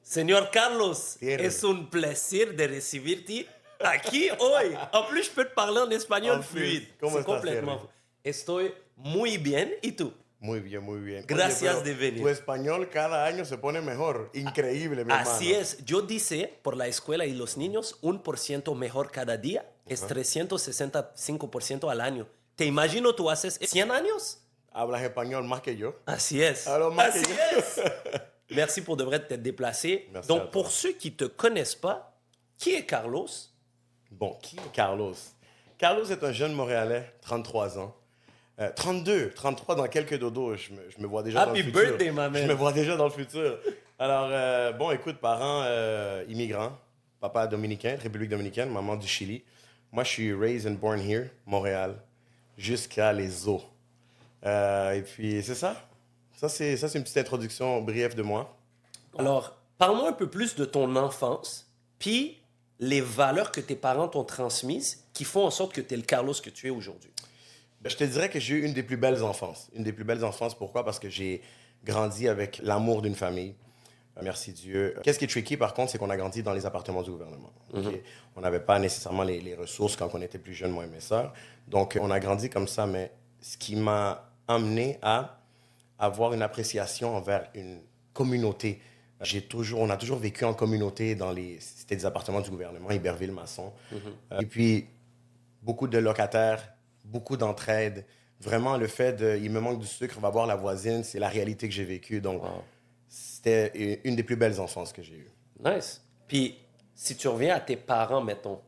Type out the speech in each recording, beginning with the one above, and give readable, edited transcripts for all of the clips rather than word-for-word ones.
Señor Carlos, Bien. es un plaisir de recibirte aquí hoy. En plus, je peux te parler en espagnol En plus, fluide. ¿cómo C'est estás, complètement. Thierry? Estoy muy bien. ¿Y tú? Muy bien, muy bien. Gracias pero de venir. Tu español cada año se pone mejor. Increíble, mi hermano. Así es. Yo dice por la escuela y los niños 1% mejor cada día es 365% al año. ¿Te imagino tú haces 100 años? Hablas español más que yo. Así es. Alors, más Así que yo. es. Merci pour de vrai de t'être déplacé. Merci à Donc, toi. pour ceux qui ne te connaissent pas, qui est Carlos? Bon, qui est Carlos? Carlos est un jeune Montréalais, 33 ans. 32, 33 dans quelques dodos. Je me vois déjà dans le Happy futur. birthday, my man. Je me vois déjà dans le futur. Alors, bon, écoute, parents immigrants. Papa dominicain, République dominicaine, maman du Chili. Moi, je suis raised and born here, Montréal, jusqu'à les eaux. Et puis, c'est ça. Ça, c'est une petite introduction brève de moi. Alors, parle-moi un peu plus de ton enfance, puis les valeurs que tes parents t'ont transmises qui font en sorte que tu es le Carlos que tu es aujourd'hui. Ben, je te dirais que j'ai eu une des plus belles enfances. Une des plus belles enfances, pourquoi? Parce que j'ai grandi avec l'amour d'une famille. Merci Dieu. Qu'est-ce qui est tricky, par contre, c'est qu'on a grandi dans les appartements du gouvernement. OK? On n'avait pas nécessairement les ressources quand on était plus jeunes, moi et mes sœurs. Donc, on a grandi comme ça, mais ce qui m'a amené à avoir une appréciation envers une communauté. On a toujours vécu en communauté c'était des appartements du gouvernement, Iberville, Masson. Et puis, beaucoup de locataires, beaucoup d'entraide. Vraiment, le fait de, il me manque du sucre, va voir la voisine, c'est la réalité que j'ai vécue. Donc, c'était une des plus belles enfances que j'ai eues. Nice. Puis, si tu reviens à tes parents, mettons,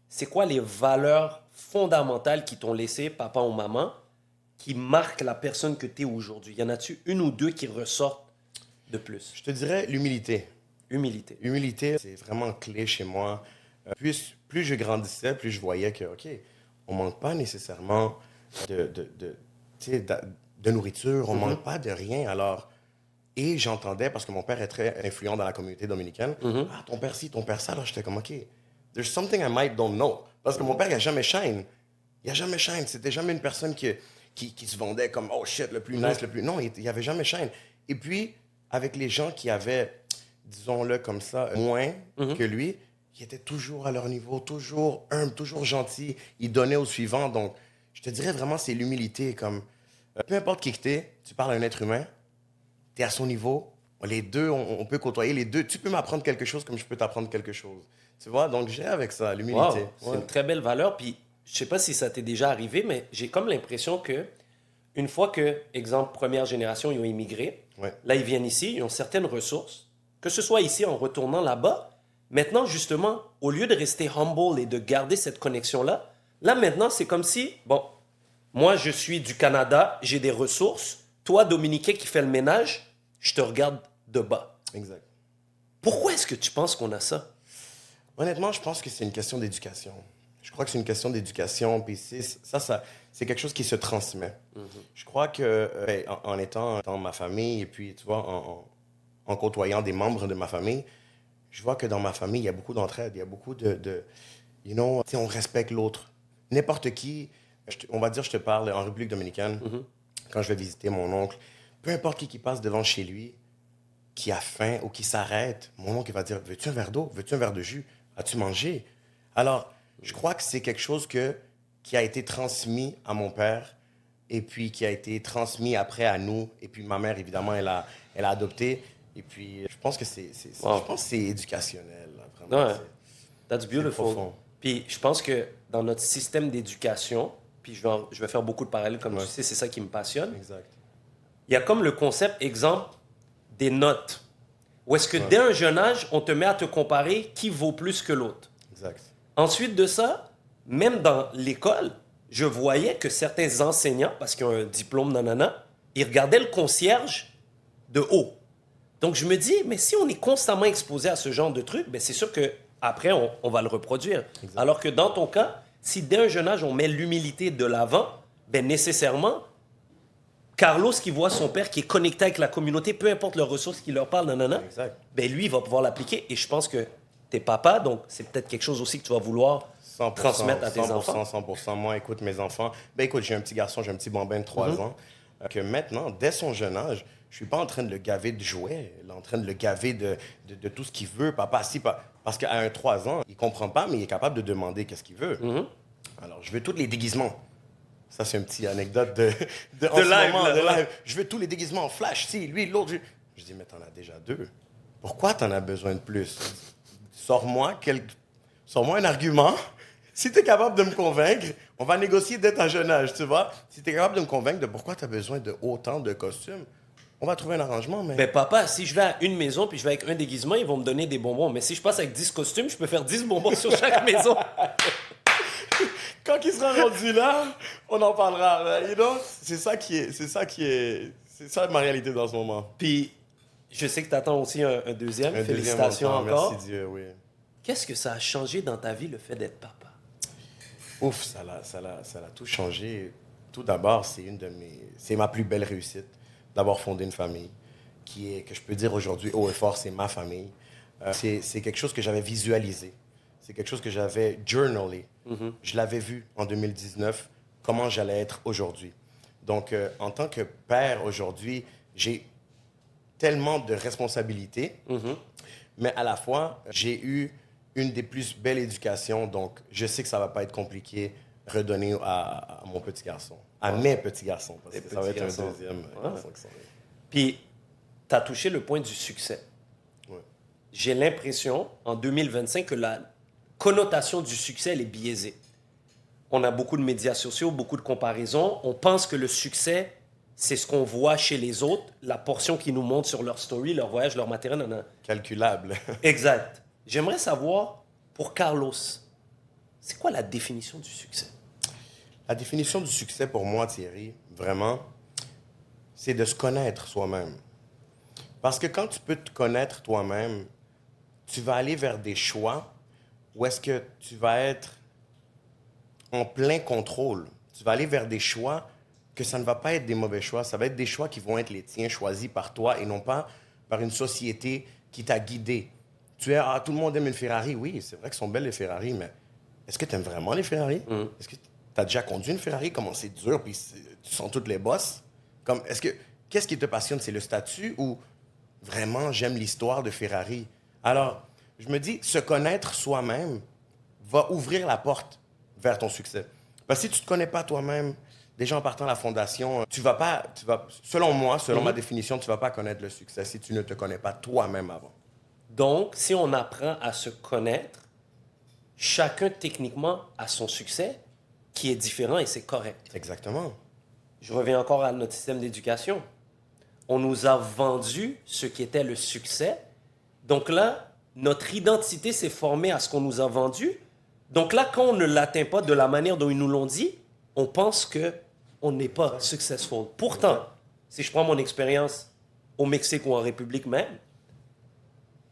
c'est quoi les valeurs fondamentales qui t'ont laissé, papa ou maman, qui marquent la personne que tu es aujourd'hui? Y en a-tu une ou deux qui ressortent de plus? Je te dirais l'humilité. Humilité. L'humilité, c'est vraiment clé chez moi. Plus je grandissais, plus je voyais que, OK, on ne manque pas nécessairement de nourriture, on ne manque pas de rien. Alors, et j'entendais, parce que mon père est très influent dans la communauté dominicaine, ah, ton père ci, ton père ça. Alors, j'étais comme, OK, there's something I might don't know. Parce que mon père, il n'a jamais shine. Il n'a jamais shine. C'était jamais une personne qui se vendait comme, oh shit, le plus nice, le plus... Non, il n'y avait jamais shine. Et puis, avec les gens qui avaient, disons-le comme ça, moins que lui, il était toujours à leur niveau, toujours humble, toujours gentil. Il donnait au suivant. Donc, je te dirais vraiment, c'est l'humilité. Comme, peu importe qui que t'es, tu parles à un être humain, t'es à son niveau. Les deux, on peut côtoyer les deux. Tu peux m'apprendre quelque chose comme je peux t'apprendre quelque chose. Tu vois? Donc, j'ai avec ça, l'humilité. Wow, c'est Ouais. une très belle valeur. Puis, je sais pas si ça t'est déjà arrivé, mais j'ai comme l'impression que une fois que, exemple, première génération, ils ont immigré, Ouais. là, ils viennent ici, ils ont certaines ressources, que ce soit ici en retournant là-bas. Maintenant, justement, au lieu de rester humble et de garder cette connexion-là, là, maintenant, c'est comme si, bon, moi, je suis du Canada, j'ai des ressources. Toi, Dominicain qui fait le ménage, je te regarde de bas. Exact. Pourquoi est-ce que tu penses qu'on a ça? Honnêtement, je pense que c'est une question d'éducation. Je crois que c'est une question d'éducation, puis c'est quelque chose qui se transmet. Je crois que en étant dans ma famille, et puis, tu vois, en côtoyant des membres de ma famille, je vois que dans ma famille, il y a beaucoup d'entraide, il y a beaucoup you know, tu sais, on respecte l'autre. N'importe qui, on va dire, je te parle en République dominicaine, quand je vais visiter mon oncle, peu importe qui passe devant chez lui, qui a faim ou qui s'arrête, mon oncle il va dire, veux-tu un verre d'eau? Veux-tu un verre de jus? As-tu mangé? Alors, je crois que c'est quelque chose qui a été transmis à mon père et puis qui a été transmis après à nous. Et puis ma mère, évidemment, elle a adopté. Et puis, je pense que Wow. je pense que c'est éducationnel. Là, vraiment. Ouais. That's beautiful. profond. Puis je pense que dans notre système d'éducation, puis je vais faire beaucoup de parallèles, comme Ouais. tu sais, c'est ça qui me passionne. Exact. Il y a comme le concept, exemple, des notes. Où est-ce que dès un jeune âge, on te met à te comparer qui vaut plus que l'autre. Exact. Ensuite de ça, même dans l'école, je voyais que certains enseignants, parce qu'ils ont un diplôme, nanana, ils regardaient le concierge de haut. Donc je me dis, mais si on est constamment exposé à ce genre de truc, ben c'est sûr qu'après, on va le reproduire. Exact. Alors que dans ton cas, si dès un jeune âge, on met l'humilité de l'avant, ben nécessairement, Carlos qui voit son père qui est connecté avec la communauté, peu importe leurs ressources qui leur parlent, nanana, Exact. ben lui, il va pouvoir l'appliquer. Et je pense que t'es papa, donc c'est peut-être quelque chose aussi que tu vas vouloir 100%, transmettre à tes 100%, enfants. 100%. Moi, écoute, mes enfants... Ben écoute, j'ai un petit garçon, j'ai un petit bambin de 3 ans, que maintenant, dès son jeune âge, je suis pas en train de le gaver de jouets, là, en train de le gaver de tout ce qu'il veut. Papa, si, parce qu'à 3 ans, il comprend pas, mais il est capable de demander qu'est-ce qu'il veut. Alors, je veux tous les déguisements. Ça, c'est une petite anecdote en ce live, moment, là, de ouais. live. Je veux tous les déguisements en flash, si, lui, l'autre. Je dis, mais t'en as déjà 2. Pourquoi t'en as besoin de plus? Sors-moi un argument. Si t'es capable de me convaincre, on va négocier dès un jeune âge, tu vois? Si t'es capable de me convaincre de pourquoi t'as besoin de autant de costumes, on va trouver un arrangement, mais... Ben papa, si je vais à une maison puis je vais avec un déguisement, ils vont me donner des bonbons. Mais si je passe avec 10 costumes, je peux faire 10 bonbons sur chaque maison. Quand il sera rendu là, on en parlera. You know? C'est ça ma réalité dans ce moment. Puis, je sais que tu attends aussi un deuxième. Un Félicitations deuxième enfant, encore. merci Dieu, oui. Qu'est-ce que ça a changé dans ta vie, le fait d'être papa? Ouf, ça l'a tout changé. Tout d'abord, c'est ma plus belle réussite d'avoir fondé une famille que je peux dire aujourd'hui haut et fort, c'est ma famille. C'est quelque chose que j'avais visualisé. C'est quelque chose que j'avais journalé. Je l'avais vu en 2019, comment j'allais être aujourd'hui. Donc, en tant que père aujourd'hui, j'ai tellement de responsabilités, mais à la fois, j'ai eu une des plus belles éducations. Donc, je sais que ça ne va pas être compliqué redonner à mon petit garçon, à mes petits garçons, parce que ça va être un deuxième garçon qui s'en vient. Puis, tu as touché le point du succès. Ouais. J'ai l'impression, en 2025, que la connotation du succès, elle est biaisée. On a beaucoup de médias sociaux, beaucoup de comparaisons. On pense que le succès, c'est ce qu'on voit chez les autres, la portion qu'ils nous montrent sur leur story, leur voyage, leur matériel. Calculable. Exact. J'aimerais savoir, pour Carlos, c'est quoi la définition du succès? La définition du succès pour moi, Thierry, vraiment, c'est de se connaître soi-même. Parce que quand tu peux te connaître toi-même, tu vas aller vers des choix où est-ce que tu vas être en plein contrôle. Tu vas aller vers des choix que ça ne va pas être des mauvais choix. Ça va être des choix qui vont être les tiens, choisis par toi et non pas par une société qui t'a guidé. Tout le monde aime une Ferrari. Oui, c'est vrai que sont belles les Ferrari, mais est-ce que tu aimes vraiment les Ferrari? Est-ce que tu as déjà conduit une Ferrari? Comment c'est dur, puis tu sens toutes les bosses? Qu'est-ce qui te passionne? C'est le statut ou vraiment j'aime l'histoire de Ferrari? Alors, je me dis, se connaître soi-même va ouvrir la porte vers ton succès. Parce que si tu ne te connais pas toi-même, déjà en partant de la fondation, selon moi, selon ma définition, tu ne vas pas connaître le succès si tu ne te connais pas toi-même avant. Donc, si on apprend à se connaître, chacun techniquement a son succès qui est différent et c'est correct. Exactement. Je reviens encore à notre système d'éducation. On nous a vendu ce qui était le succès. Donc là, notre identité s'est formée à ce qu'on nous a vendu. Donc là, quand on ne l'atteint pas de la manière dont ils nous l'ont dit, on pense qu'on n'est pas successful. Pourtant, si je prends mon expérience au Mexique ou en République même,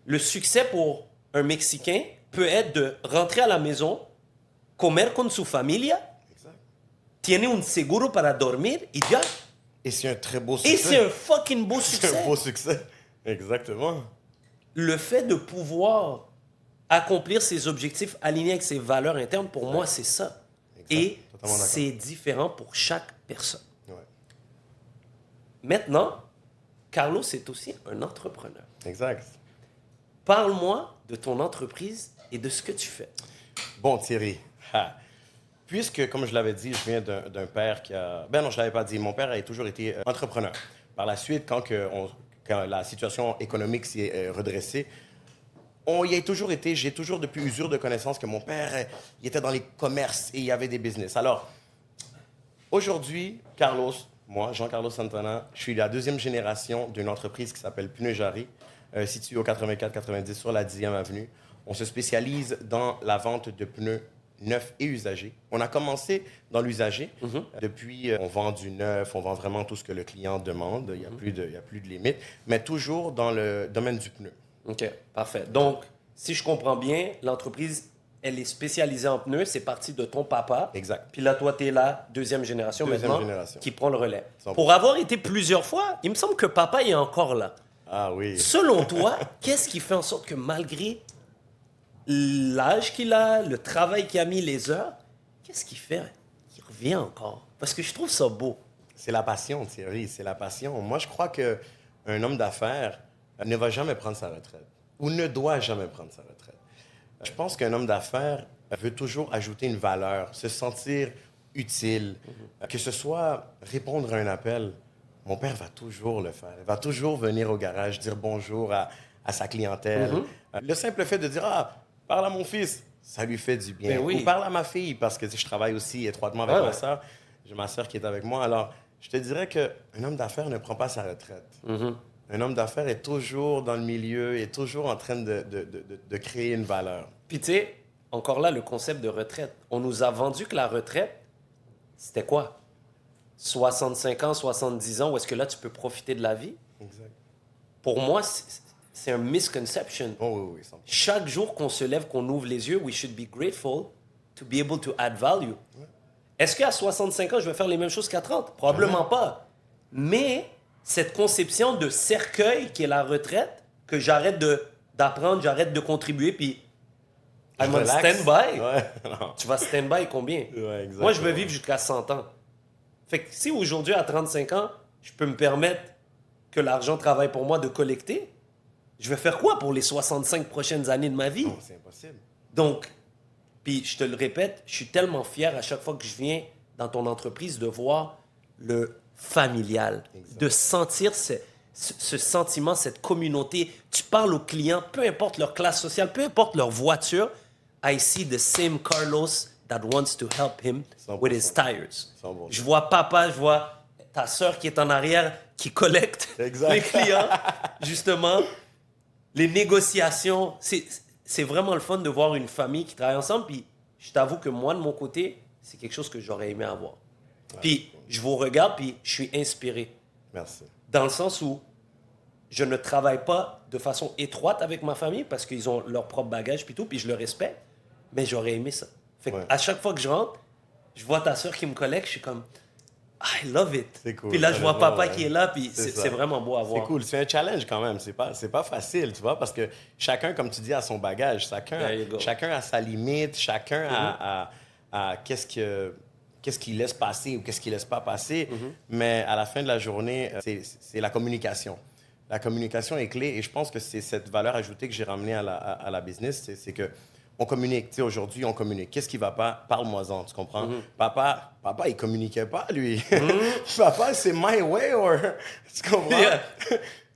le succès pour un Mexicain peut être de rentrer à la maison, comer con su familia, Exact. tiene un seguro para dormir y ya. Et c'est un très beau succès. Et c'est un fucking beau C'est succès. un beau succès. Exactement. Le fait de pouvoir accomplir ses objectifs alignés avec ses valeurs internes, pour moi, c'est ça. Exact. Et Totalement d'accord. c'est différent pour chaque personne. Ouais. Maintenant, Carlos est aussi un entrepreneur. Exact. Parle-moi de ton entreprise et de ce que tu fais. Bon, Thierry, puisque, comme je l'avais dit, je viens d'un père qui a... Ben non, je ne l'avais pas dit. Mon père a toujours été entrepreneur. Par la suite, quand la situation économique s'est redressée, j'ai toujours depuis usure de connaissance que mon père, il était dans les commerces et il y avait des business. Alors, aujourd'hui, Carlos, moi, Jean-Carlos Santana, je suis la deuxième génération d'une entreprise qui s'appelle Pneus Jarry, située au 84-90 sur la 10e avenue. On se spécialise dans la vente de pneus neufs et usagés. On a commencé dans l'usager. Depuis, on vend du neuf, on vend vraiment tout ce que le client demande. Il n'y a plus de limite, mais toujours dans le domaine du pneu. OK, parfait. Donc, si je comprends bien, l'entreprise, elle est spécialisée en pneus. C'est parti de ton papa. Exact. Puis là, toi, tu es la deuxième génération maintenant qui prend le relais. 100%. Pour avoir été plusieurs fois, il me semble que papa est encore là. Ah oui. Selon toi, qu'est-ce qui fait en sorte que malgré l'âge qu'il a, le travail qu'il a mis, les heures, qu'est-ce qui fait qu'il revient encore? Parce que je trouve ça beau. C'est la passion, Thierry, c'est la passion. Moi, je crois que un homme d'affaires ne va jamais prendre sa retraite ou ne doit jamais prendre sa retraite. Je pense qu'un homme d'affaires veut toujours ajouter une valeur, se sentir utile, que ce soit répondre à un appel. Mon père va toujours le faire. Il va toujours venir au garage, dire bonjour à sa clientèle. Le simple fait de dire, ah, parle à mon fils, ça lui fait du bien. Ben oui. Ou parle à ma fille, parce que je travaille aussi étroitement avec ma sœur. J'ai ma sœur qui est avec moi. Alors, je te dirais qu'un homme d'affaires ne prend pas sa retraite. Un homme d'affaires est toujours dans le milieu, est toujours en train de créer une valeur. Puis tu sais, encore là, le concept de retraite. On nous a vendu que la retraite, c'était quoi? 65 ans, 70 ans, où est-ce que là, tu peux profiter de la vie? Exact. Pour moi, c'est un misconception. Oh oui, oui, 100%. Chaque jour qu'on se lève, qu'on ouvre les yeux, we should be grateful to be able to add value. Est-ce qu'à 65 ans, je vais faire les mêmes choses qu'à 30? Probablement pas. Mais cette conception de cercueil qui est la retraite, que j'arrête d'apprendre, j'arrête de contribuer, puis I'm on stand-by. Ouais. Tu vas stand-by combien? Ouais, exactement. Moi, je veux vivre jusqu'à 100 ans. Fait que si aujourd'hui, à 35 ans, je peux me permettre que l'argent travaille pour moi de collecter, je vais faire quoi pour les 65 prochaines années de ma vie? Non, c'est impossible. Donc, puis je te le répète, je suis tellement fier à chaque fois que je viens dans ton entreprise de voir le familial, Exact. de sentir ce sentiment, cette communauté. Tu parles aux clients, peu importe leur classe sociale, peu importe leur voiture, I see the same Carlos that wants to help him 100%. with his tires. 100%. Je vois papa, je vois ta sœur qui est en arrière, qui collecte Exact. les clients, justement. Les négociations, c'est vraiment le fun de voir une famille qui travaille ensemble. Puis je t'avoue que moi, de mon côté, c'est quelque chose que j'aurais aimé avoir. Puis je vous regarde, puis je suis inspiré. Merci. Dans le sens où je ne travaille pas de façon étroite avec ma famille parce qu'ils ont leur propre bagage, puis tout, puis je le respecte. Mais j'aurais aimé ça. Fait que à chaque fois que je rentre, je vois ta soeur qui me collecte, je suis comme I love it. C'est cool. Puis là, je vois Honnêtement, papa qui est là, puis C'est ça. c'est vraiment beau à voir. C'est cool. C'est un challenge quand même. C'est pas facile, tu vois, parce que chacun, comme tu dis, a son bagage. There you go. Chacun a sa limite. Chacun a qu'est-ce qu'il laisse passer ou qu'est-ce qu'il laisse pas passer. Mais à la fin de la journée, c'est la communication. La communication est clé et je pense que c'est cette valeur ajoutée que j'ai ramenée à la business. C'est que on communique. Tu sais, aujourd'hui, on communique. Qu'est-ce qui va pas? Parle-moi-en, tu comprends? Papa, il communiquait pas, lui. Papa, c'est my way, or... Tu comprends? Yeah.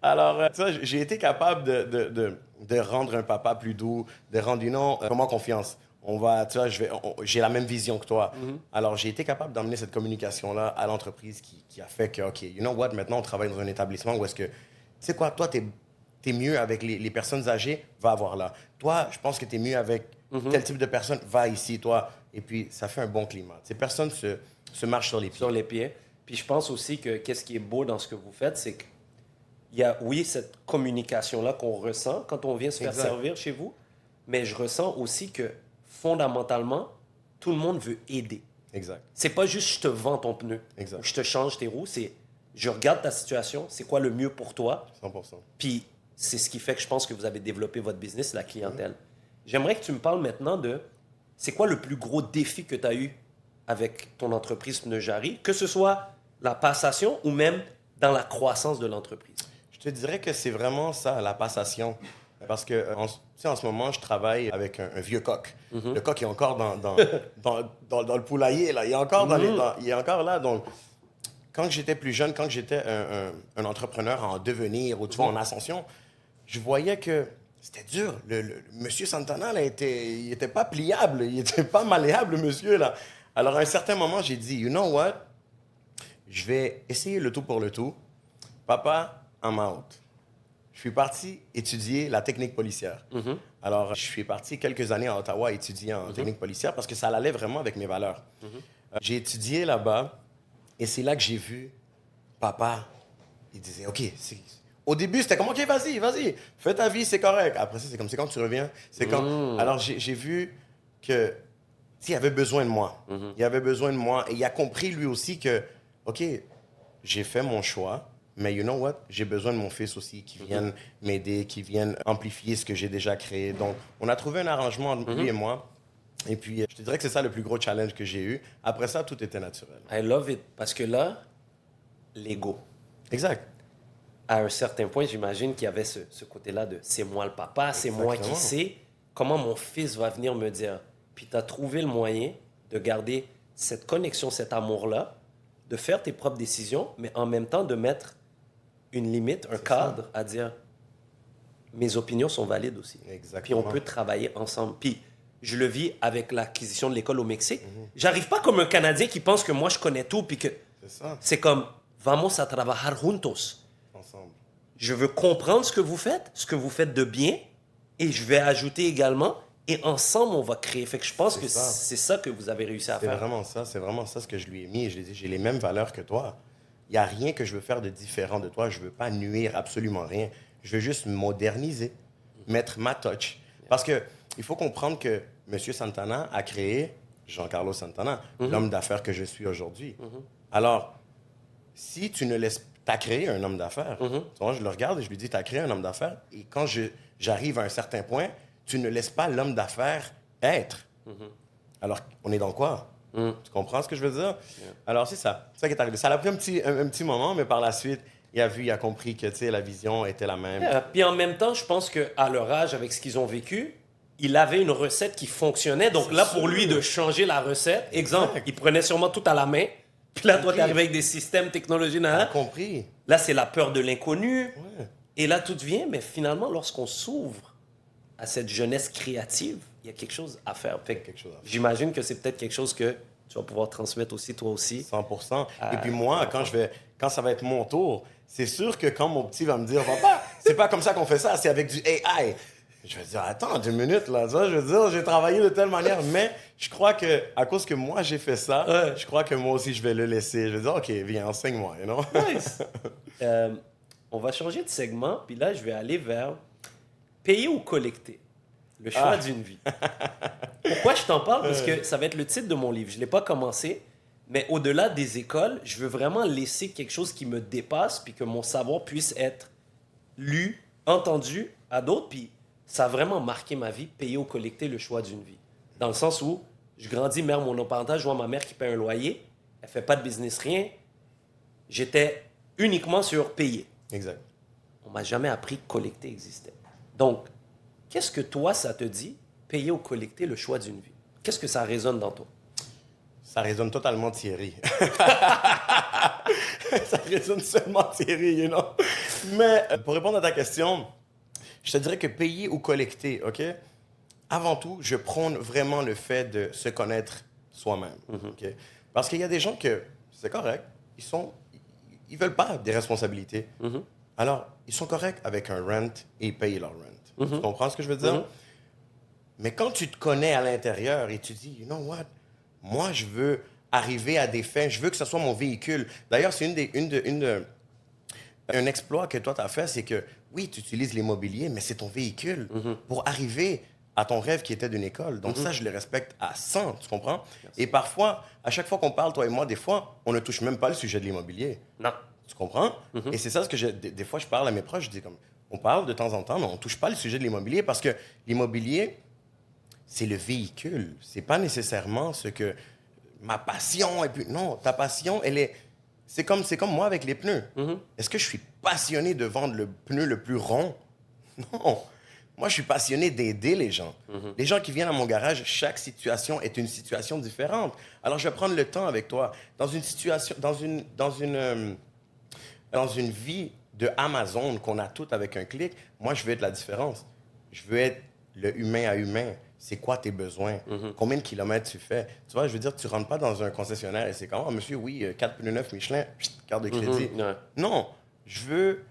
Alors, tu vois, j'ai été capable de rendre un papa plus doux, de rendre, comment confiance. On va, tu vois, j'ai la même vision que toi. Alors, j'ai été capable d'emmener cette communication-là à l'entreprise qui a fait que, OK, you know what, maintenant, on travaille dans un établissement où est-ce que, tu sais quoi, toi, t'es mieux avec les personnes âgées, va voir là. Toi, je pense que tu es mieux avec tel type de personne, va ici, toi. Et puis, ça fait un bon climat. Tu sais, personne se marche sur les pieds. Sur les pieds. Puis je pense aussi que qu'est-ce qui est beau dans ce que vous faites, c'est qu'il y a, oui, cette communication-là qu'on ressent quand on vient se faire servir chez vous, mais je ressens aussi que fondamentalement, tout le monde veut aider. Exact. C'est pas juste je te vends ton pneu, Exact. ou je te change tes roues, c'est je regarde ta situation, c'est quoi le mieux pour toi, 100%. puis c'est ce qui fait que je pense que vous avez développé votre business, la clientèle. J'aimerais que tu me parles maintenant de c'est quoi le plus gros défi que tu as eu avec ton entreprise Pneus Jarry, que ce soit la passation ou même dans la croissance de l'entreprise. Je te dirais que c'est vraiment ça, la passation. Parce que, tu sais, en ce moment, je travaille avec un vieux coq. Le coq est encore dans le poulailler, là. Il est encore, il est encore là. Donc, quand j'étais plus jeune, quand j'étais un entrepreneur en devenir ou tu vois, en ascension, je voyais que c'était dur. Le monsieur Santana, là, il était pas pliable, il était pas malléable, le monsieur, là. Alors, à un certain moment, j'ai dit, you know what? Je vais essayer le tout pour le tout. Papa, I'm out. Je suis parti étudier la technique policière. Alors, je suis parti quelques années à Ottawa étudier en technique policière parce que ça allait vraiment avec mes valeurs. J'ai étudié là-bas et c'est là que j'ai vu papa. Il disait, OK, au début, c'était comme, OK, vas-y, fais ta vie, c'est correct. Après ça, c'est comme, c'est quand tu reviens. C'est quand... Alors, j'ai vu que, il avait besoin de moi. Il avait besoin de moi et il a compris lui aussi que, OK, j'ai fait mon choix. Mais you know what? J'ai besoin de mon fils aussi qui vienne m'aider, qui vienne amplifier ce que j'ai déjà créé. Donc, on a trouvé un arrangement entre lui et moi. Et puis, je te dirais que c'est ça le plus gros challenge que j'ai eu. Après ça, tout était naturel. I love it. Parce que là, l'ego. Exact. à un certain point, j'imagine qu'il y avait ce côté-là de c'est moi le papa, c'est moi qui Exactement. sais comment mon fils va venir me dire. Puis tu as trouvé le moyen de garder cette connexion, cet amour-là, de faire tes propres décisions, mais en même temps de mettre une limite, un cadre à dire mes opinions sont valides aussi. Puis Exactement. on peut travailler ensemble. Puis je le vis avec l'acquisition de l'école au Mexique. J'arrive pas comme un Canadien qui pense que moi je connais tout, puis que C'est ça, c'est comme vamos a trabajar juntos. ensemble. Je veux comprendre ce que vous faites de bien, et je vais ajouter également, et ensemble, on va créer. Fait que je pense C'est que ça. c'est ça que vous avez réussi à C'est faire. vraiment ça ce que je lui ai mis. Et je lui ai dit, j'ai les mêmes valeurs que toi. Il n'y a rien que je veux faire de différent de toi. Je ne veux pas nuire absolument rien. Je veux juste moderniser, mettre ma touch. Parce que il faut comprendre que M. Santana a créé Giancarlo Santana, l'homme d'affaires que je suis aujourd'hui. Alors, si tu ne laisses... Tu as créé un homme d'affaires. Tu vois, je le regarde et je lui dis, tu as créé un homme d'affaires. Et quand j'arrive à un certain point, tu ne laisses pas l'homme d'affaires être. Alors, on est dans quoi? Tu comprends ce que je veux dire? Alors, c'est ça. C'est ça qui est arrivé. Ça a pris un petit moment, mais par la suite, il a compris que, tu sais, la vision était la même. Puis en même temps, je pense qu'à leur âge, avec ce qu'ils ont vécu, il avait une recette qui fonctionnait. Donc C'est là, pour sûr. lui, de changer la recette, exemple, il prenait sûrement tout à la main. Puis là, toi, tu arrivé avec des systèmes, technologies, T'as là, compris? là c'est la peur de l'inconnu. Ouais. Et là, tout vient. Mais finalement, lorsqu'on s'ouvre à cette jeunesse créative, il y a quelque chose à faire. Fait que Quelque chose à faire. j'imagine que c'est peut-être quelque chose que tu vas pouvoir transmettre aussi, toi aussi. 100%. Et puis moi, quand ça va être mon tour, c'est sûr que quand mon petit va me dire, papa, c'est pas comme ça qu'on fait ça, c'est avec du AI. Je vais dire, attends 2 minutes, là. Tu vois, je veux dire, j'ai travaillé de telle manière, mais je crois que, à cause que moi, j'ai fait ça, Ouais. je crois que moi aussi, je vais le laisser. Je vais dire, OK, viens, enseigne-moi, you know? Nice. On va changer de segment, puis là, je vais aller vers payer ou collecter. Le choix d'une vie. Pourquoi je t'en parle? Parce que ça va être le titre de mon livre. Je ne l'ai pas commencé, mais au-delà des écoles, je veux vraiment laisser quelque chose qui me dépasse, puis que mon savoir puisse être lu, entendu à d'autres, puis ça a vraiment marqué ma vie, payer ou collecter le choix d'une vie. Dans le sens où je grandis mère monoparentale, je vois ma mère qui paie un loyer, elle fait pas de business, rien. J'étais uniquement sur payer. Exact. On m'a jamais appris que collecter existait. Donc, qu'est-ce que toi, ça te dit, payer ou collecter le choix d'une vie? Qu'est-ce que ça résonne dans toi? Ça résonne totalement Thierry. Ça résonne seulement Thierry, you know? Mais pour répondre à ta question, je te dirais que payer ou collecter, OK? Avant tout, je prône vraiment le fait de se connaître soi-même, OK? Parce qu'il y a des gens que, c'est correct, ils veulent pas des responsabilités. Alors, ils sont corrects avec un rent et ils payent leur rent. Tu comprends ce que je veux dire? Mais quand tu te connais à l'intérieur et tu dis, you know what? Moi, je veux arriver à des fins, je veux que ce soit mon véhicule. D'ailleurs, c'est un exploit que toi, tu as fait, c'est que, oui, tu utilises l'immobilier, mais c'est ton véhicule pour arriver à ton rêve qui était d'une école. Donc ça, je le respecte à 100, tu comprends? Et parfois, à chaque fois qu'on parle, toi et moi, des fois, on ne touche même pas le sujet de l'immobilier. Non. Tu comprends? Et c'est ça ce que des fois, je parle à mes proches, je dis comme, on parle de temps en temps, mais on ne touche pas le sujet de l'immobilier parce que l'immobilier, c'est le véhicule. C'est pas nécessairement ce que ma passion et puis non, ta passion, c'est comme moi avec les pneus. Est-ce que je suis passionné de vendre le pneu le plus rond? Non. Moi, je suis passionné d'aider les gens. Les gens qui viennent à mon garage, chaque situation est une situation différente. Alors, je vais prendre le temps avec toi. Dans une situation, dans une vie de Amazon qu'on a toutes avec un clic, moi, je veux être la différence. Je veux être le humain à humain. C'est quoi tes besoins? Combien de kilomètres tu fais? Tu vois, je veux dire, tu rentres pas dans un concessionnaire et c'est comme, oh, monsieur, oui, 4 pneus neufs Michelin, carte de crédit. Ouais. Non, je veux...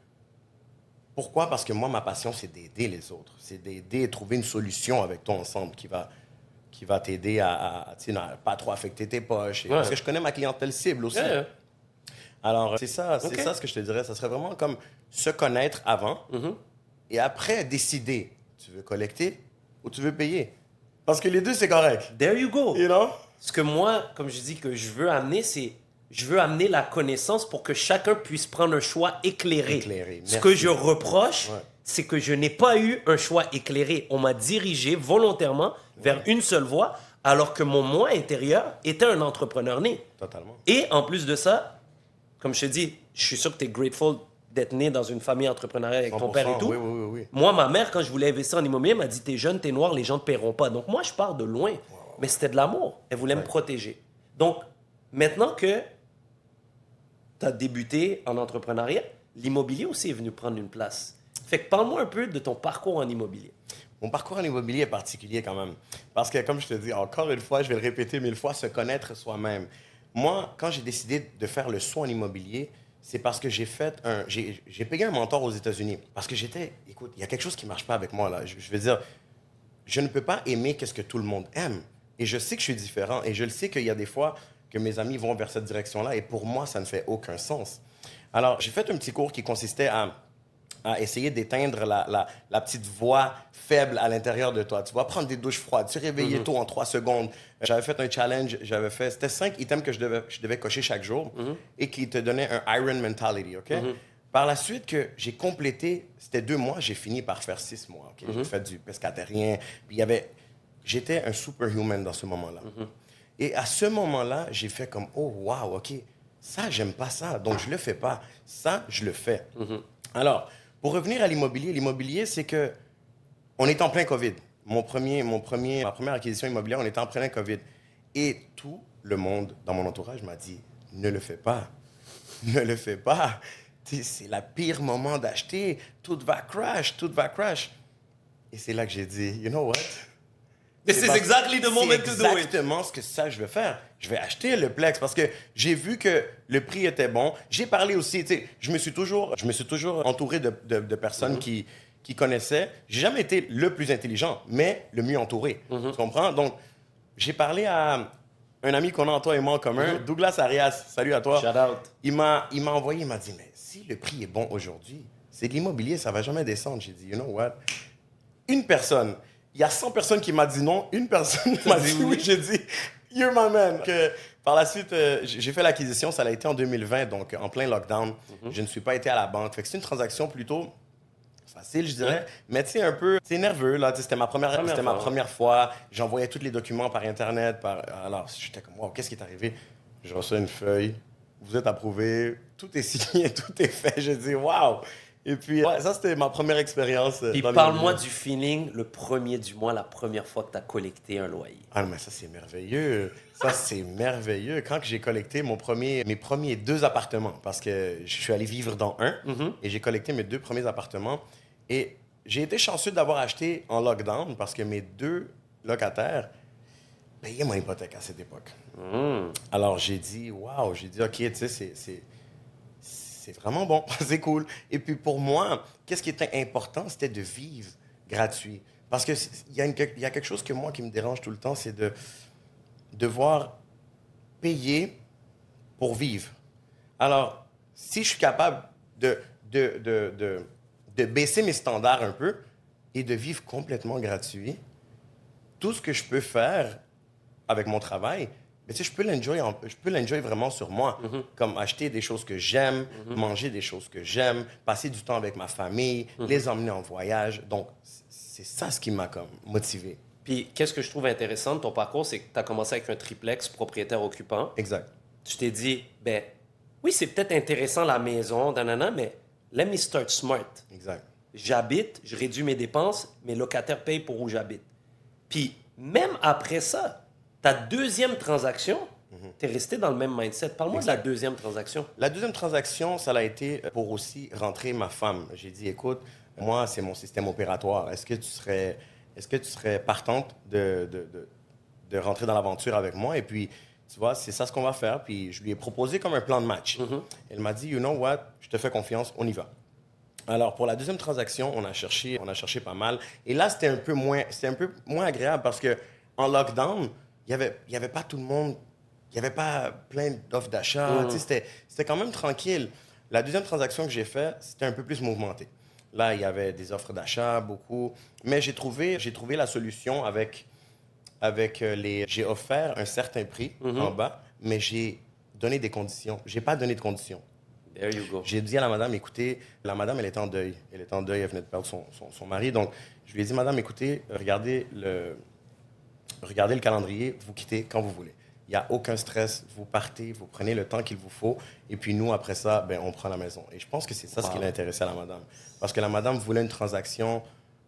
Pourquoi? Parce que moi, ma passion, c'est d'aider les autres. C'est d'aider et trouver une solution avec toi ensemble qui va t'aider à tu sais, pas trop affecter tes poches. Parce que je connais ma clientèle cible aussi. Ouais. Alors, c'est ça Ok. ce que je te dirais. Ça serait vraiment comme se connaître avant et après décider. Tu veux collecter ou tu veux payer? Parce que les deux, c'est correct. There you go. You know? Ce que moi, comme je dis, que je veux amener, c'est... Je veux amener la connaissance pour que chacun puisse prendre un choix éclairé. Éclairé, Ce merci. que je reproche, Ouais. c'est que je n'ai pas eu un choix éclairé. On m'a dirigé volontairement vers une seule voie, alors que mon moi intérieur était un entrepreneur né. Totalement. Et en plus de ça, comme je te dis, je suis sûr que tu es grateful d'être né dans une famille entrepreneuriale avec ton père et 100%, tout. oui, oui, oui, oui. Moi, ma mère, quand je voulais investir en immobilier, elle m'a dit, t'es jeune, t'es noir, les gens ne te paieront pas. Donc moi, je pars de loin. Mais c'était de l'amour. Elle voulait me Exact. protéger. Donc, maintenant que tu as débuté en entrepreneuriat, l'immobilier aussi est venu prendre une place. Fait que parle-moi un peu de ton parcours en immobilier. Mon parcours en immobilier est particulier quand même. Parce que, comme je te dis, encore une fois, je vais le répéter 1000 fois, se connaître soi-même. Moi, quand j'ai décidé de faire le saut en immobilier, c'est parce que j'ai payé un mentor aux États-Unis. Parce que écoute, il y a quelque chose qui ne marche pas avec moi, là. Je veux dire, je ne peux pas aimer qu'est-ce que tout le monde aime. Et je sais que je suis différent. Et je le sais qu'il y a des fois que mes amis vont vers cette direction-là. Et pour moi, ça ne fait aucun sens. Alors, j'ai fait un petit cours qui consistait à essayer d'éteindre la petite voix faible à l'intérieur de toi. Tu vas prendre des douches froides, se réveiller tôt en 3 secondes. J'avais fait un challenge, c'était 5 items que je devais cocher chaque jour et qui te donnaient un Iron Mentality, OK? Par la suite que j'ai complété, c'était 2 mois, j'ai fini par faire 6 mois, OK? J'ai fait du pescatérien, puis j'étais un superhuman dans ce moment-là. Et à ce moment-là, j'ai fait comme, oh, wow, OK, ça, j'aime pas ça, donc je le fais pas. Ça, je le fais. Alors, pour revenir à l'immobilier, c'est que on est en plein COVID. Ma première acquisition immobilière, on était en plein COVID. Et tout le monde dans mon entourage m'a dit, ne le fais pas. Ne le fais pas. C'est le pire moment d'acheter. Tout va crash. Et c'est là que j'ai dit, you know what? This is exactly the moment to do C'est it. exactement ce que je vais faire. Je vais acheter le Plex parce que j'ai vu que le prix était bon. J'ai parlé aussi, tu sais, je me suis toujours entouré de personnes qui connaissaient. J'ai jamais été le plus intelligent, mais le mieux entouré. Tu comprends? Donc, j'ai parlé à un ami qu'on a, toi et moi, en commun, Douglas Arias. Salut à toi. Shout out. Il m'a envoyé, il m'a dit, mais si le prix est bon aujourd'hui, c'est de l'immobilier, ça va jamais descendre. J'ai dit, you know what? Une personne. Il y a 100 personnes qui m'ont dit non. Une personne m'a dit oui. J'ai dit, you're my man. Par la suite, j'ai fait l'acquisition. Ça a été en 2020, donc en plein lockdown. Je ne suis pas été à la banque. Fait que c'est une transaction plutôt facile, je dirais. Mais tu sais, un peu, c'est nerveux, là. C'était ma première fois. J'envoyais tous les documents par Internet. Alors, j'étais comme, wow, qu'est-ce qui est arrivé? Je reçois une feuille. Vous êtes approuvé. Tout est signé, tout est fait. J'ai dit, wow! Et puis, ouais, ça, c'était ma première expérience. Puis parle-moi du feeling le premier du mois, la première fois que tu as collecté un loyer. Ah, mais ça, c'est merveilleux. Ça, c'est merveilleux. Quand j'ai collecté mes premiers 2 appartements, parce que je suis allé vivre dans un, et j'ai collecté mes 2 premiers appartements. Et j'ai été chanceux d'avoir acheté en lockdown parce que mes 2 locataires payaient mon hypothèque à cette époque. Alors, j'ai dit, waouh, OK, tu sais, c'est vraiment bon, c'est cool. Et puis pour moi, qu'est-ce qui était important, c'était de vivre gratuit. Parce qu'il y a quelque chose que moi qui me dérange tout le temps, c'est de devoir payer pour vivre. Alors, si je suis capable de baisser mes standards un peu et de vivre complètement gratuit, tout ce que je peux faire avec mon travail, mais tu sais, je peux l'enjoy vraiment sur moi. Comme acheter des choses que j'aime, manger des choses que j'aime, passer du temps avec ma famille, les emmener en voyage. Donc, c'est ça ce qui m'a comme motivé. Puis, qu'est-ce que je trouve intéressant de ton parcours, c'est que tu as commencé avec un triplex propriétaire occupant. Exact. Tu t'es dit, ben, oui, c'est peut-être intéressant la maison, nanana, mais let me start smart. Exact. J'habite, je réduis mes dépenses, mes locataires payent pour où j'habite. Puis, même après ça, ta deuxième transaction, tu es resté dans le même mindset. Parle-moi de la deuxième transaction. La deuxième transaction, ça a été pour aussi rentrer ma femme. J'ai dit, écoute, moi, c'est mon système opératoire. Est-ce que tu serais partante de rentrer dans l'aventure avec moi? Et puis, tu vois, c'est ça ce qu'on va faire. Puis, je lui ai proposé comme un plan de match. Elle m'a dit, you know what, je te fais confiance, on y va. Alors, pour la deuxième transaction, on a cherché pas mal. Et là, c'était un peu moins agréable parce que en lockdown, il y avait pas tout le monde, il y avait pas plein d'offres d'achat. Tu sais, c'était quand même tranquille. La deuxième transaction que j'ai faite, c'était un peu plus mouvementé. Là, il y avait des offres d'achat, beaucoup. Mais j'ai trouvé la solution avec j'ai offert un certain prix en bas, mais j'ai donné des conditions. J'ai pas donné de conditions. There you go. J'ai dit à la madame, écoutez, la madame, elle est en deuil. Elle est en deuil, elle venait de perdre son mari. Donc, je lui ai dit, madame, écoutez, regardez le calendrier, vous quittez quand vous voulez. Il n'y a aucun stress. Vous partez, vous prenez le temps qu'il vous faut. Et puis nous, après ça, ben, on prend la maison. Et je pense que c'est ça ce qui l'a intéressé à la madame. Parce que la madame voulait une transaction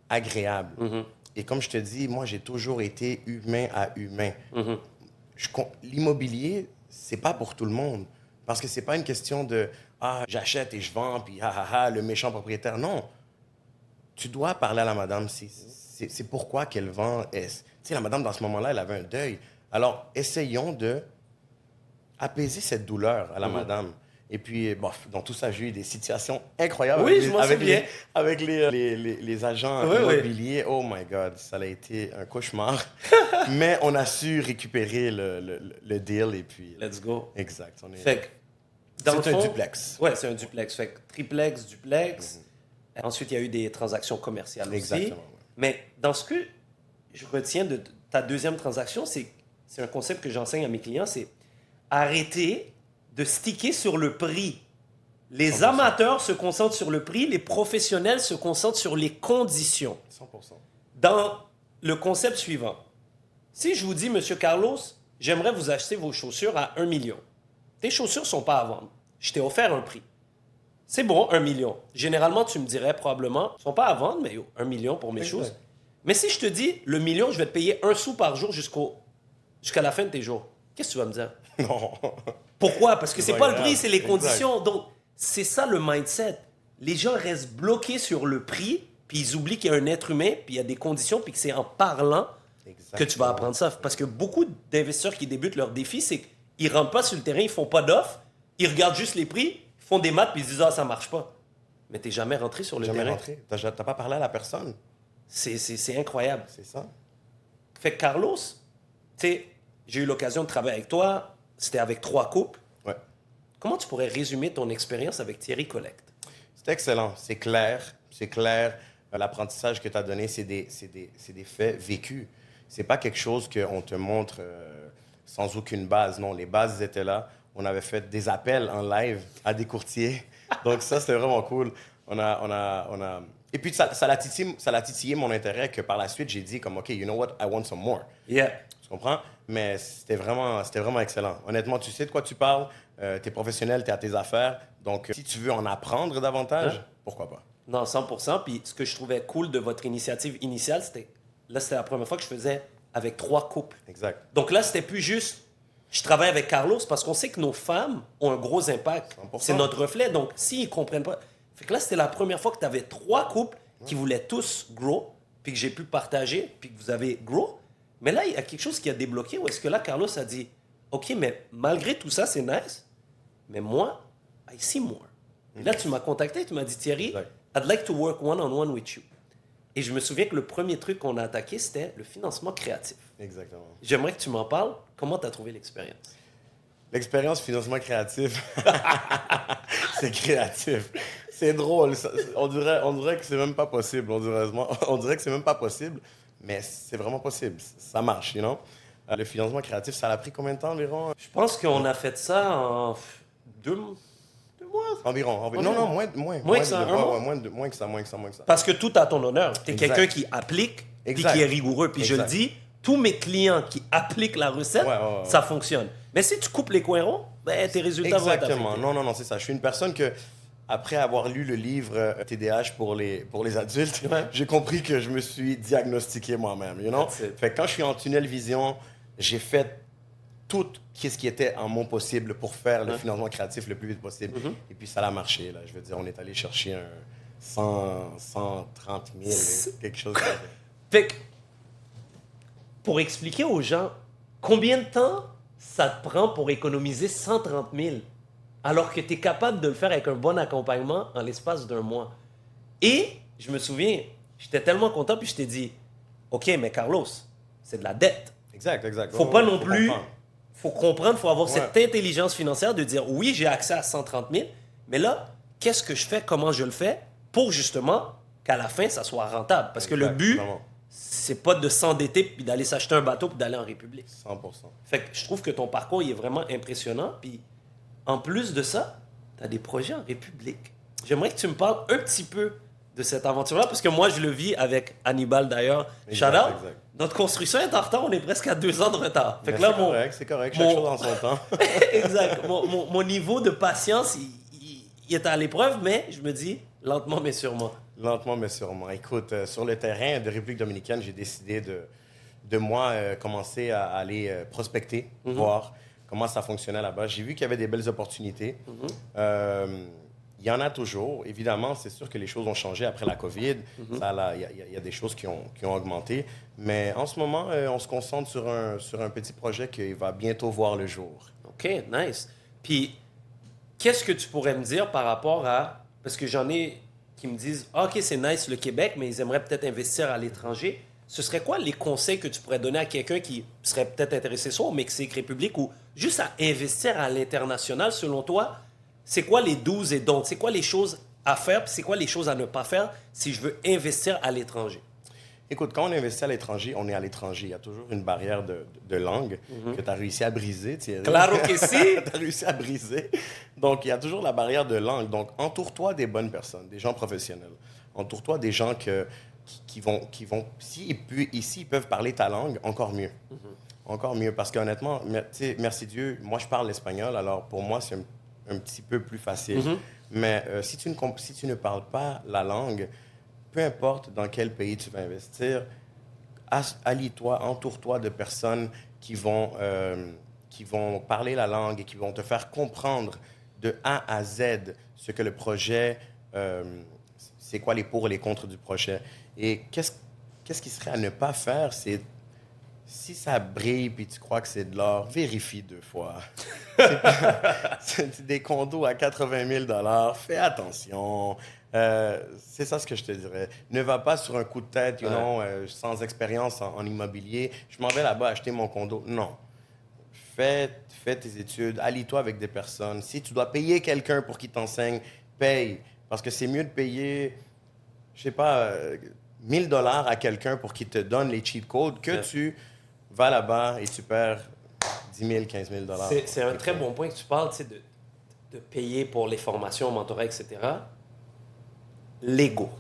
agréable. Et comme je te dis, moi, j'ai toujours été humain à humain. L'immobilier, c'est pas pour tout le monde. Parce que c'est pas une question de « Ah, j'achète et je vends, puis le méchant propriétaire. » Non. Tu dois parler à la madame. C'est pourquoi qu'elle vend. Tu sais, la madame, dans ce moment-là, elle avait un deuil. Alors, essayons de apaiser cette douleur à la madame. Et puis, bon, dans tout ça, j'ai eu des situations incroyables avec les agents immobiliers. Oh my God, ça a été un cauchemar. Mais on a su récupérer le deal et puis... Let's go. Exact. C'est un duplex. Ouais, c'est un duplex. Fait que triplex, duplex. Ensuite, il y a eu des transactions commerciales Exactement, aussi. ouais. Mais dans ce que je retiens de ta deuxième transaction, c'est un concept que j'enseigne à mes clients, c'est arrêter de sticker sur le prix. Les 100%. amateurs se concentrent sur le prix, les professionnels se concentrent sur les conditions. 100%. Dans le concept suivant, si je vous dis, Monsieur Carlos, j'aimerais vous acheter vos chaussures à 1 million. Tes chaussures ne sont pas à vendre. Je t'ai offert un prix. C'est bon, 1 million. Généralement, tu me dirais probablement, ils ne sont pas à vendre, mais 1 million pour mes choses. Mais si je te dis, le million, je vais te payer 1 sou par jour jusqu'à la fin de tes jours, qu'est-ce que tu vas me dire? Non. Pourquoi? Parce que c'est pas le prix, c'est les Exact. conditions. Donc, c'est ça le mindset. Les gens restent bloqués sur le prix, puis ils oublient qu'il y a un être humain, puis il y a des conditions, puis que c'est en parlant que tu vas apprendre ça. Parce que beaucoup d'investisseurs qui débutent leur défi, c'est qu'ils ne rentrent pas sur le terrain, ils font pas d'offres, ils regardent juste les prix, ils font des maths, puis ils se disent « Ah, ça marche pas ». Mais tu n'es jamais rentré sur le terrain. Jamais rentré. Tu n'as pas parlé à la personne. C'est incroyable. C'est ça. Fait que Carlos, tu sais, j'ai eu l'occasion de travailler avec toi, c'était avec 3 couples. Ouais. Comment tu pourrais résumer ton expérience avec Thierry Collect? C'est excellent. C'est clair. C'est clair. L'apprentissage que tu as donné, c'est des faits vécus. C'est pas quelque chose qu'on te montre sans aucune base. Non, les bases étaient là. On avait fait des appels en live à des courtiers. Donc ça, c'était vraiment cool. Et puis, ça l'a titillé mon intérêt que par la suite, j'ai dit comme, OK, you know what, I want some more. Yeah. Tu comprends? Mais c'était vraiment excellent. Honnêtement, tu sais de quoi tu parles. Tu es professionnel, tu es à tes affaires. Donc, si tu veux en apprendre davantage, pourquoi pas? Non, 100%. Puis ce que je trouvais cool de votre initiative initiale, c'était la première fois que je faisais avec 3 couples. Exact. Donc là, c'était plus juste, je travaille avec Carlos parce qu'on sait que nos femmes ont un gros impact. 100%. C'est notre reflet. Donc, s'ils ne comprennent pas... Fait que là, c'était la première fois que tu avais 3 couples qui voulaient tous grow, puis que j'ai pu partager, puis que vous avez grow. Mais là, il y a quelque chose qui a débloqué. Où est-ce que là, Carlos a dit, OK, mais malgré tout ça, c'est nice, mais moi, I see more. Là, tu m'as contacté, tu m'as dit, Thierry, Exact. I'd like to work one-on-one with you. Et je me souviens que le premier truc qu'on a attaqué, c'était le financement créatif. Exactement. J'aimerais que tu m'en parles. Comment tu as trouvé l'expérience? L'expérience financement créatif, c'est créatif. C'est drôle. On dirait que c'est même pas possible. On dirait que c'est même pas possible, mais c'est vraiment possible. Ça marche, you know? Le financement créatif, ça a pris combien de temps environ? Je pense qu'on a fait ça en 2 mois. Environ. Non, moins que ça, un mois? moins que ça. Parce que tout à ton honneur. Tu es Exact. quelqu'un qui applique et qui Exact. est rigoureux. Puis je le Exact. dis, tous mes clients qui appliquent la recette, Ouais. ça fonctionne. Mais si tu coupes les coins ronds, ben, tes résultats vont être Exactement. affectés. Non, c'est ça. Je suis une personne que, après avoir lu le livre TDAH pour les adultes, Ouais. j'ai compris que je me suis diagnostiqué moi-même, you know? That's it. Fait que quand je suis en tunnel vision, j'ai fait tout ce qui était en mon possible pour faire le financement créatif le plus vite possible. Et puis ça a marché, là. Je veux dire, on est allé chercher un 130 000, quelque chose comme ça. Fait que, pour expliquer aux gens, combien de temps ça te prend pour économiser 130 000 alors que tu es capable de le faire avec un bon accompagnement en l'espace d'1 mois? Et je me souviens, j'étais tellement content, puis je t'ai dit, OK, mais Carlos, c'est de la dette. Exact. Faut pas non Faut plus... comprendre. Faut comprendre, faut avoir Ouais. cette intelligence financière de dire, oui, j'ai accès à 130 000, mais là, qu'est-ce que je fais, comment je le fais pour justement qu'à la fin, ça soit rentable? Parce que le but, Vraiment. c'est pas de s'endetter puis d'aller s'acheter un bateau puis d'aller en République. 100%. Fait que je trouve que ton parcours, il est vraiment impressionnant. Puis en plus de ça, tu as des projets en République. J'aimerais que tu me parles un petit peu de cette aventure-là, parce que moi, je le vis avec Hannibal d'ailleurs. Exact, Shout out. exact. Notre construction est en retard, on est presque à 2 ans de retard. Fait Mais que là, c'est correct, chaque chose en son temps. exact. Mon niveau de patience, il est à l'épreuve, mais je me dis, lentement mais sûrement. Lentement, mais sûrement. Écoute, sur le terrain de République dominicaine, j'ai décidé de moi commencer à aller prospecter, voir comment ça fonctionnait là-bas. J'ai vu qu'il y avait des belles opportunités. Il y en a toujours. Évidemment, c'est sûr que les choses ont changé après la COVID. Il y a des choses qui ont augmenté. Mais en ce moment, on se concentre sur un petit projet qui va bientôt voir le jour. OK, nice. Puis, qu'est-ce que tu pourrais me dire par rapport à... Parce que j'en ai qui me disent, ah, OK, c'est nice le Québec, mais ils aimeraient peut-être investir à l'étranger. Ce serait quoi les conseils que tu pourrais donner à quelqu'un qui serait peut-être intéressé soit au Mexique, République, ou juste à investir à l'international, selon toi? C'est quoi les do's et don'ts? C'est quoi les choses à faire, puis c'est quoi les choses à ne pas faire si je veux investir à l'étranger? Écoute, quand on investit à l'étranger, on est à l'étranger. Il y a toujours une barrière de langue que tu as réussi à briser, Thierry. Claro que si! Tu as réussi à briser. Donc, il y a toujours la barrière de langue. Donc, entoure-toi des bonnes personnes, des gens professionnels. Entoure-toi des gens qui vont s'ils peuvent parler ta langue, encore mieux. Encore mieux. Parce qu'honnêtement, merci Dieu, moi, je parle l'espagnol. Alors, pour moi, c'est un petit peu plus facile. Mais si tu ne parles pas la langue, peu importe dans quel pays tu vas investir, allie-toi, entoure-toi de personnes qui vont parler la langue et qui vont te faire comprendre de A à Z ce que le projet, c'est quoi les pour et les contre du projet. Et qu'est-ce qui serait à ne pas faire, c'est si ça brille puis tu crois que c'est de l'or, vérifie 2 fois. C'est des condos à 80 000 $, fais attention. C'est ça ce que je te dirais. Ne va pas sur un coup de tête, sans expérience en immobilier. Je m'en vais là-bas acheter mon condo. Non. Fais tes études, allie-toi avec des personnes. Si tu dois payer quelqu'un pour qu'il t'enseigne, paye. Parce que c'est mieux de payer, je sais pas, 1 000 $ à quelqu'un pour qu'il te donne les cheat codes que tu vas là-bas et tu perds 10 000, 15 000 $. C'est un très bon point que tu parles, tu sais, de payer pour les formations, mentorat, etc. L'ego.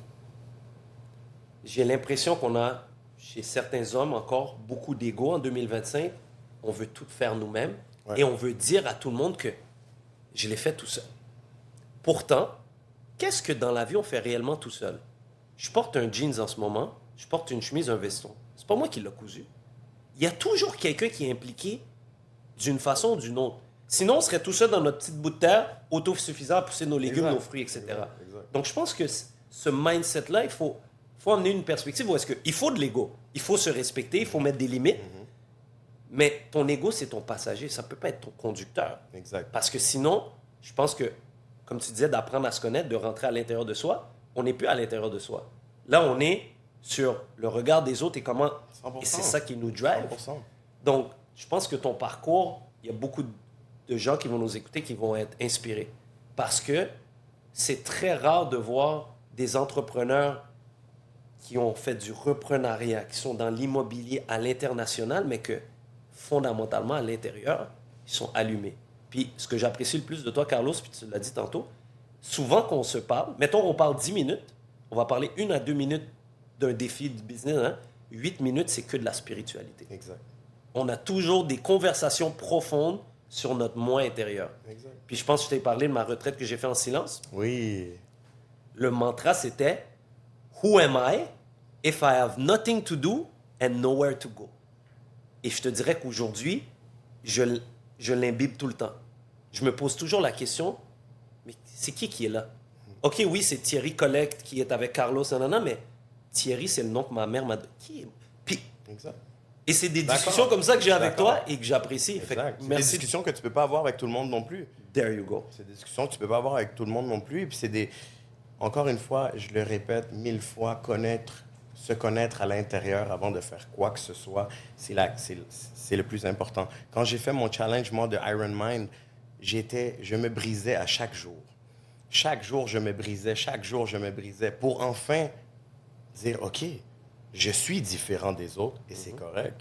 J'ai l'impression qu'on a, chez certains hommes, encore beaucoup d'ego en 2025. On veut tout faire nous-mêmes et on veut dire à tout le monde que je l'ai fait tout seul. Pourtant, qu'est-ce que dans la vie on fait réellement tout seul? Je porte un jeans en ce moment, je porte une chemise, un veston. C'est pas moi qui l'ai cousu. Il y a toujours quelqu'un qui est impliqué d'une façon ou d'une autre. Sinon, on serait tout seul dans notre petite bout de terre, autosuffisant à pousser nos légumes, nos fruits, etc. Exact. Donc, je pense que ce mindset-là, il faut amener une perspective où est-ce qu'il faut de l'ego. Il faut se respecter, il faut mettre des limites. Mais ton ego, c'est ton passager. Ça ne peut pas être ton conducteur. Exact. Parce que sinon, je pense que, comme tu disais, d'apprendre à se connaître, de rentrer à l'intérieur de soi, on n'est plus à l'intérieur de soi. Là, on est sur le regard des autres et comment... 100%. Et c'est ça qui nous drive. 100%. Donc, je pense que ton parcours, il y a beaucoup de gens qui vont nous écouter qui vont être inspirés. Parce que c'est très rare de voir des entrepreneurs qui ont fait du reprenariat, qui sont dans l'immobilier à l'international, mais que fondamentalement, à l'intérieur, ils sont allumés. Puis, ce que j'apprécie le plus de toi, Carlos, puis tu l'as dit tantôt, souvent qu'on se parle, mettons, on parle 10 minutes, on va parler 1 à 2 minutes d'un défi de business, 8 minutes, c'est que de la spiritualité. Exact. On a toujours des conversations profondes sur notre moi intérieur. Exact. Puis je pense que je t'ai parlé de ma retraite que j'ai fait en silence. Oui. Le mantra, c'était « Who am I if I have nothing to do and nowhere to go? » Et je te dirais qu'aujourd'hui, je l'imbibe tout le temps. Je me pose toujours la question, mais c'est qui est là? OK, oui, c'est Thierry Collect qui est avec Carlos, mais Thierry, c'est le nom que ma mère m'a donné. Puis, Exact. et c'est des discussions comme ça que j'ai avec D'accord. toi et que j'apprécie. Fait que Exact. C'est des merci. discussions que tu peux pas avoir avec tout le monde non plus. There you go. C'est des discussions que tu peux pas avoir avec tout le monde non plus. Et puis c'est des... Encore une fois, je le répète 1000 fois, se connaître à l'intérieur avant de faire quoi que ce soit, c'est le plus important. Quand j'ai fait mon challenge, moi, de Iron Mind, je me brisais à chaque jour. Chaque jour, je me brisais. Chaque jour, je me brisais pour enfin dire, OK, je suis différent des autres et c'est correct.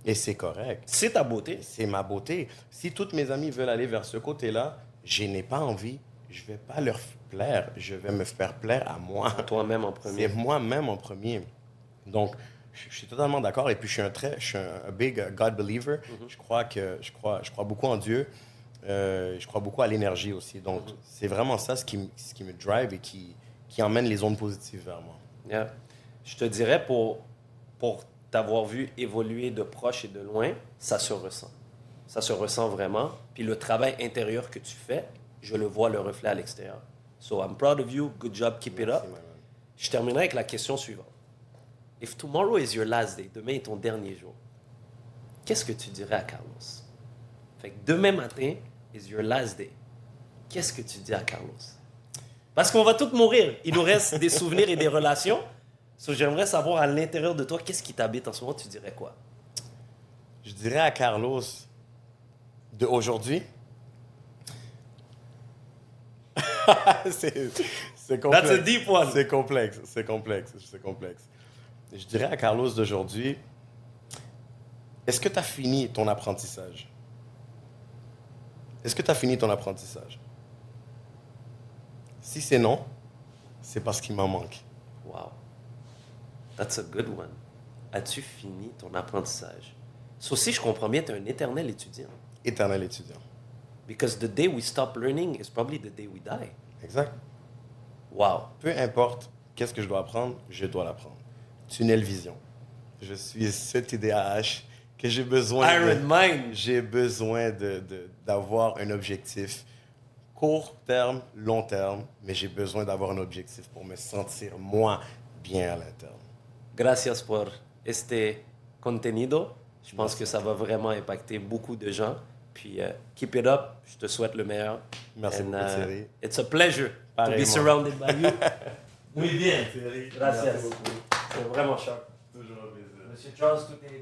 Et c'est correct. C'est ta beauté. C'est ma beauté. Si toutes mes amies veulent aller vers ce côté-là, je n'ai pas envie. je vais pas leur plaire, je vais me faire plaire à moi. Toi-même en premier. C'est moi-même en premier. Donc, je suis totalement d'accord. Et puis, je suis un big God believer. Je crois beaucoup en Dieu. Je crois beaucoup à l'énergie aussi. Donc, c'est vraiment ça ce qui me drive et qui emmène les ondes positives vers moi. Yeah. Je te dirais, pour t'avoir vu évoluer de proche et de loin, ça se ressent. Ça se ressent vraiment. Puis le travail intérieur que tu fais, je le vois le reflet à l'extérieur. So I'm proud of you. Good job. Keep it up. Merci, my man. Je terminerai avec la question suivante. If tomorrow is your last day, demain est ton dernier jour, qu'est-ce que tu dirais à Carlos? Fait que demain matin is your last day. Qu'est-ce que tu dis à Carlos? Parce qu'on va tous mourir. Il nous reste des souvenirs et des relations. So, j'aimerais savoir à l'intérieur de toi, qu'est-ce qui t'habite en ce moment? Tu dirais quoi? Je dirais à Carlos de aujourd'hui. c'est complexe. That's a deep one. C'est complexe. Je dirais à Carlos d'aujourd'hui, est-ce que tu as fini ton apprentissage? Est-ce que tu as fini ton apprentissage? Si c'est non, c'est parce qu'il m'en manque. Wow. That's a good one. As-tu fini ton apprentissage? So, si je comprends bien, tu es un éternel étudiant. Éternel étudiant. Because the day we stop learning is probably the day we die. Exact. Wow. Peu importe qu'est-ce que je dois apprendre, je dois l'apprendre. Tunnel vision. Je suis ce TDAH que j'ai besoin Iron Mind. J'ai besoin d'avoir un objectif court terme, long terme, mais j'ai besoin d'avoir un objectif pour me sentir moi bien à l'interne. Gracias por este contenido. Je pense que ça va vraiment impacter beaucoup de gens. Puis, keep it up. Je te souhaite le meilleur. Merci beaucoup, Thierry. It's a pleasure to be Pareillement. surrounded by you. Muy bien. Thierry. Gracias. Merci beaucoup. C'est vraiment sharp. Toujours un plaisir. Monsieur Charles, tout est